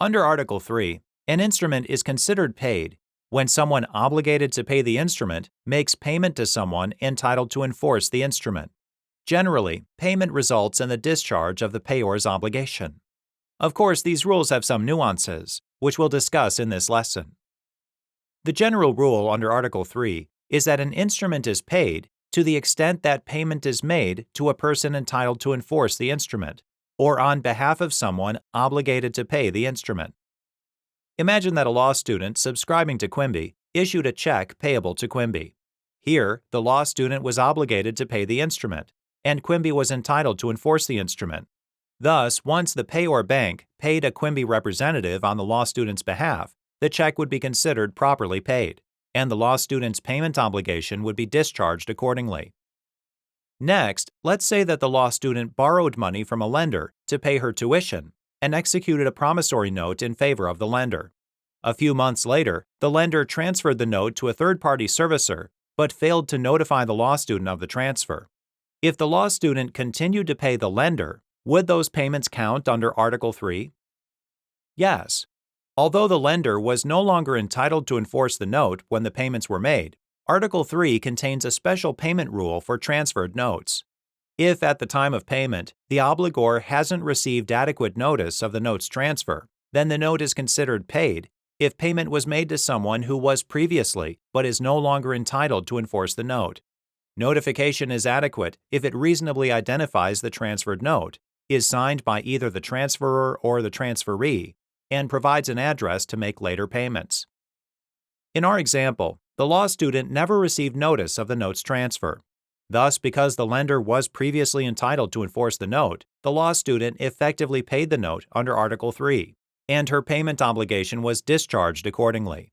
Under Article 3, an instrument is considered paid when someone obligated to pay the instrument makes payment to someone entitled to enforce the instrument. Generally, payment results in the discharge of the payor's obligation. Of course, these rules have some nuances, which we'll discuss in this lesson. The general rule under Article 3 is that an instrument is paid to the extent that payment is made to a person entitled to enforce the instrument, or on behalf of someone obligated to pay the instrument. Imagine that a law student subscribing to Quimbee issued a check payable to Quimbee. Here, the law student was obligated to pay the instrument, and Quimbee was entitled to enforce the instrument. Thus, once the payor bank paid a Quimbee representative on the law student's behalf, the check would be considered properly paid, and the law student's payment obligation would be discharged accordingly. Next, let's say that the law student borrowed money from a lender to pay her tuition and executed a promissory note in favor of the lender. A few months later, the lender transferred the note to a third-party servicer but failed to notify the law student of the transfer. If the law student continued to pay the lender, would those payments count under Article 3? Yes. Although the lender was no longer entitled to enforce the note when the payments were made, Article 3 contains a special payment rule for transferred notes. If at the time of payment, the obligor hasn't received adequate notice of the note's transfer, then the note is considered paid if payment was made to someone who was previously but is no longer entitled to enforce the note. Notification is adequate if it reasonably identifies the transferred note, is signed by either the transferor or the transferee, and provides an address to make later payments. In our example, the law student never received notice of the note's transfer. Thus, because the lender was previously entitled to enforce the note, the law student effectively paid the note under Article 3, and her payment obligation was discharged accordingly.